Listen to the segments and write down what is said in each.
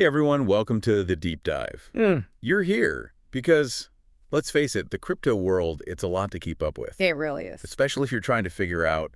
Hey everyone, welcome to the deep dive. You're here because, let's face it, the crypto world, it's a lot to keep up with. It really is. Especially if you're trying to figure out,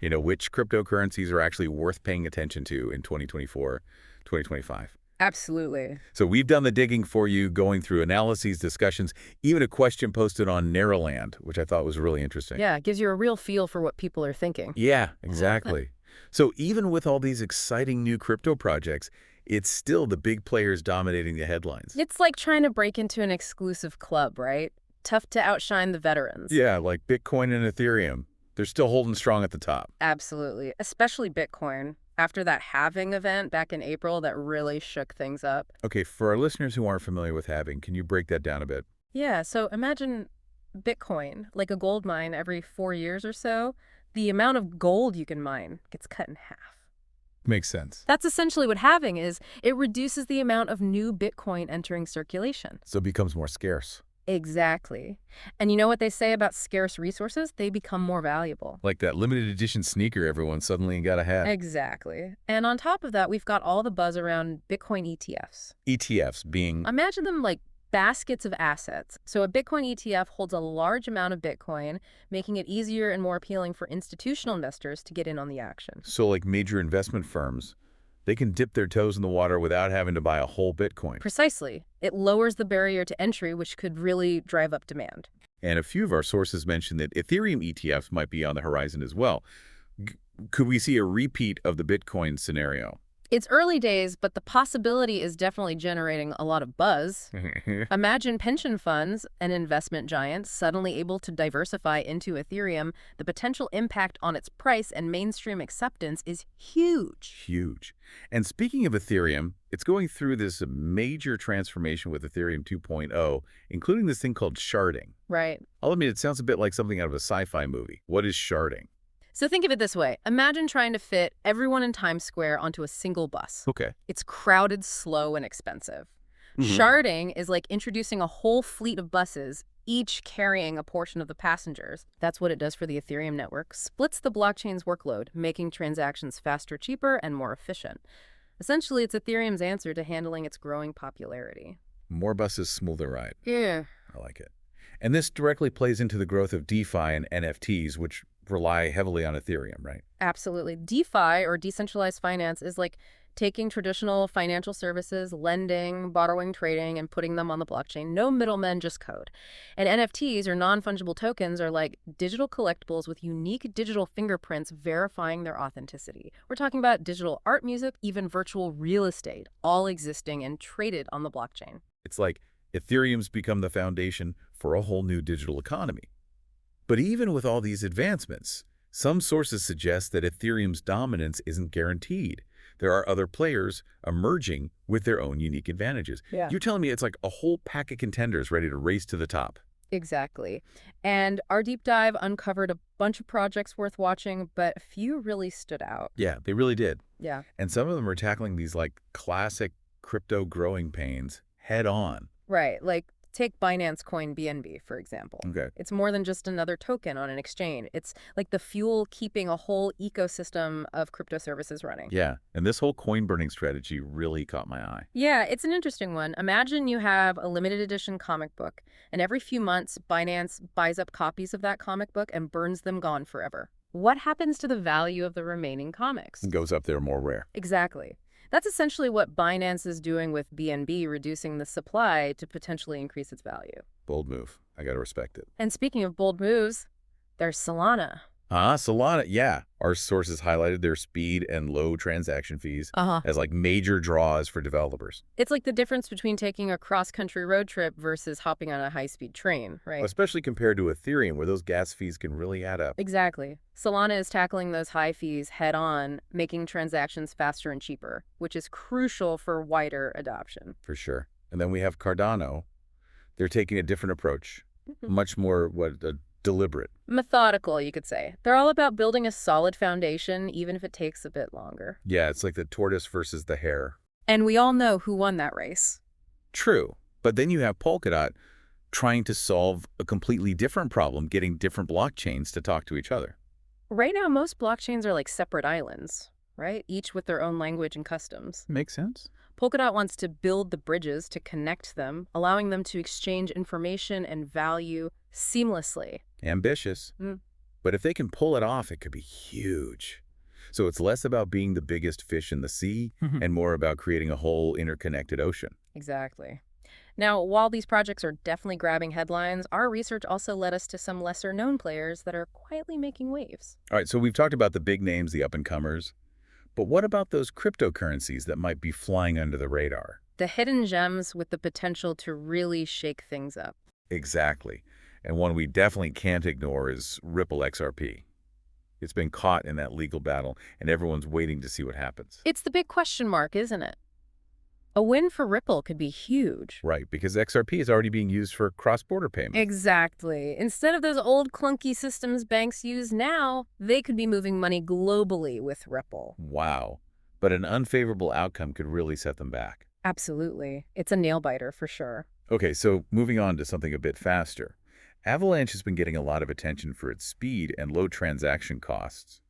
which cryptocurrencies are actually worth paying attention to in 2024, 2025. Absolutely. So we've done the digging for you, going through analyses, discussions, even a question posted on Narrowland, which I thought was really interesting. Yeah, it gives you a real feel for what people are thinking. Yeah, exactly. So even with all these exciting new crypto projects, it's still the big players dominating the headlines. It's like trying to break into an exclusive club, right? Tough to outshine the veterans. Yeah, like Bitcoin and Ethereum. They're still holding strong at the top. Absolutely. Especially Bitcoin. After that halving event back in April that really shook things up. Okay, for our listeners who aren't familiar with halving, can you break that down a bit? Yeah, so imagine Bitcoin, like a gold mine every 4 years or so. The amount of gold you can mine gets cut in half. Makes sense. That's essentially what halving is. It reduces the amount of new Bitcoin entering circulation. So it becomes more scarce. Exactly. And you know what they say about scarce resources? They become more valuable. Like that limited edition sneaker everyone suddenly got a hat. Exactly. And on top of that, we've got all the buzz around Bitcoin ETFs. ETFs being... Imagine them like baskets of assets. So a Bitcoin ETF holds a large amount of Bitcoin, making it easier and more appealing for institutional investors to get in on the action. So like major investment firms, they can dip their toes in the water without having to buy a whole Bitcoin. Precisely. It lowers the barrier to entry, which could really drive up demand. And a few of our sources mentioned that Ethereum ETFs might be on the horizon as well. Could we see a repeat of the Bitcoin scenario? It's early days, but the possibility is definitely generating a lot of buzz. Imagine pension funds and investment giants suddenly able to diversify into Ethereum. The potential impact on its price and mainstream acceptance is huge. Huge. And speaking of Ethereum, it's going through this major transformation with Ethereum 2.0, including this thing called sharding. Right. I'll admit, it sounds a bit like something out of a sci-fi movie. What is sharding? So think of it this way. Imagine trying to fit everyone in Times Square onto a single bus. Okay. It's crowded, slow, and expensive. Sharding is like introducing a whole fleet of buses, each carrying a portion of the passengers. That's what it does for the Ethereum network. Splits the blockchain's workload, making transactions faster, cheaper, and more efficient. Essentially, it's Ethereum's answer to handling its growing popularity. More buses, smoother ride. Yeah. I like it. And this directly plays into the growth of DeFi and NFTs, which rely heavily on Ethereum, right? Absolutely. DeFi, or decentralized finance, is like taking traditional financial services, lending, borrowing, trading, and putting them on the blockchain. No middlemen, just code. And NFTs, or non-fungible tokens, are like digital collectibles with unique digital fingerprints verifying their authenticity. We're talking about digital art, music, even virtual real estate, all existing and traded on the blockchain. It's like Ethereum's become the foundation for a whole new digital economy. But even with all these advancements, some sources suggest that Ethereum's dominance isn't guaranteed. There are other players emerging with their own unique advantages. Yeah. You're telling me it's like a whole pack of contenders ready to race to the top. Exactly. And our deep dive uncovered a bunch of projects worth watching, but a few really stood out. Yeah, they really did. Yeah. And some of them are tackling these like classic crypto growing pains head on. Right. Like take Binance Coin BNB, for example. Okay. It's more than just another token on an exchange. It's like the fuel keeping a whole ecosystem of crypto services running. Yeah, and this whole coin burning strategy really caught my eye. Yeah, it's an interesting one. Imagine you have a limited edition comic book, and every few months, Binance buys up copies of that comic book and burns them gone forever. What happens to the value of the remaining comics? It goes up there more rare. Exactly. That's essentially what Binance is doing with BNB, reducing the supply to potentially increase its value. Bold move. I gotta respect it. And speaking of bold moves, there's Solana. Solana, yeah. Our sources highlighted their speed and low transaction fees as like major draws for developers. It's like the difference between taking a cross-country road trip versus hopping on a high-speed train, right? Especially compared to Ethereum, where those gas fees can really add up. Exactly. Solana is tackling those high fees head-on, making transactions faster and cheaper, which is crucial for wider adoption. For sure. And then we have Cardano. They're taking a different approach, much more deliberate. Methodical, you could say. They're all about building a solid foundation, even if it takes a bit longer. Yeah, it's like the tortoise versus the hare. And we all know who won that race. True. But then you have Polkadot trying to solve a completely different problem, getting different blockchains to talk to each other. Right now, most blockchains are like separate islands. right? Each with their own language and customs. Makes sense. Polkadot wants to build the bridges to connect them, allowing them to exchange information and value seamlessly. Ambitious. Mm, But if they can pull it off, it could be huge. So it's less about being the biggest fish in the sea and more about creating a whole interconnected ocean. exactly. Now, while these projects are definitely grabbing headlines, our research also led us to some lesser-known players that are quietly making waves. All right, so we've talked about the big names, the up-and-comers. But what about those cryptocurrencies that might be flying under the radar? The hidden gems with the potential to really shake things up. Exactly. And one we definitely can't ignore is Ripple XRP. It's been caught in that legal battle, and everyone's waiting to see what happens. It's the big question mark, isn't it? A win for Ripple could be huge. Right, because XRP is already being used for cross-border payments. Exactly. Instead of those old clunky systems banks use now, they could be moving money globally with Ripple. Wow. But an unfavorable outcome could really set them back. Absolutely. It's a nail-biter for sure. Okay, so moving on to something a bit faster. Avalanche has been getting a lot of attention for its speed and low transaction costs.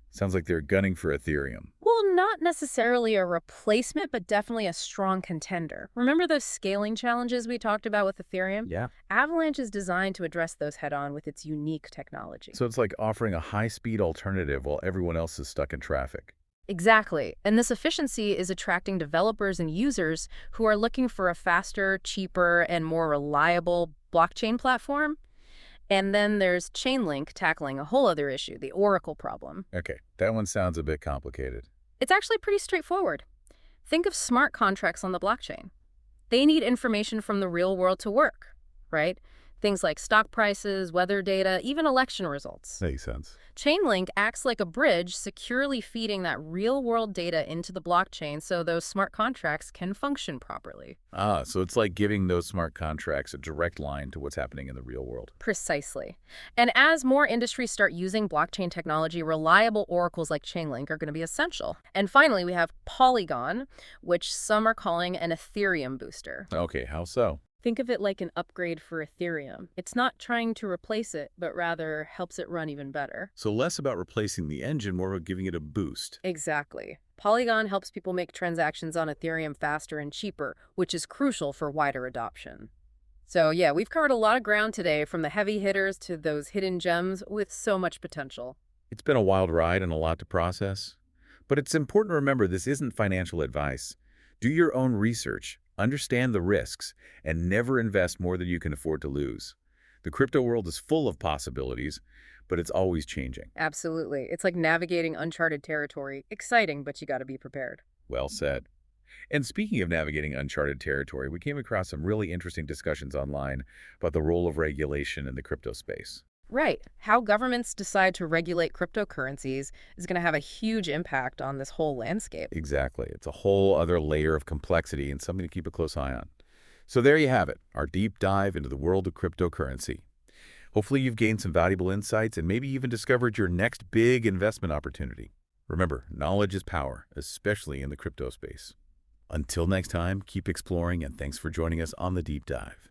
Sounds like they're gunning for Ethereum. Well, not necessarily a replacement, but definitely a strong contender. Remember those scaling challenges we talked about with Ethereum? Yeah. Avalanche is designed to address those head-on with its unique technology. So it's like offering a high-speed alternative while everyone else is stuck in traffic. Exactly. And this efficiency is attracting developers and users who are looking for a faster, cheaper, and more reliable blockchain platform. And then there's Chainlink tackling a whole other issue, the Oracle problem. Okay, that one sounds a bit complicated. It's actually pretty straightforward. Think of smart contracts on the blockchain. They need information from the real world to work, right? Things like stock prices, weather data, even election results. Makes sense. Chainlink acts like a bridge, securely feeding that real-world data into the blockchain so those smart contracts can function properly. Ah, so it's like giving those smart contracts a direct line to what's happening in the real world. Precisely. And as more industries start using blockchain technology, reliable oracles like Chainlink are going to be essential. And finally, we have Polygon, which some are calling an Ethereum booster. Okay, how so? Think of it like an upgrade for Ethereum. It's not trying to replace it, but rather helps it run even better. So less about replacing the engine, more about giving it a boost. Exactly. Polygon helps people make transactions on Ethereum faster and cheaper, which is crucial for wider adoption. So yeah, we've covered a lot of ground today, from the heavy hitters to those hidden gems with so much potential. It's been a wild ride and a lot to process. But it's important to remember this isn't financial advice. Do your own research, understand the risks, and never invest more than you can afford to lose. The crypto world is full of possibilities, but it's always changing. Absolutely. It's like navigating uncharted territory. Exciting, but you got to be prepared. Well said. And speaking of navigating uncharted territory, we came across some really interesting discussions online about the role of regulation in the crypto space. Right. How governments decide to regulate cryptocurrencies is going to have a huge impact on this whole landscape. Exactly. It's a whole other layer of complexity and something to keep a close eye on. So there you have it, our deep dive into the world of cryptocurrency. Hopefully you've gained some valuable insights and maybe even discovered your next big investment opportunity. Remember, knowledge is power, especially in the crypto space. Until next time, keep exploring, and thanks for joining us on the Deep Dive.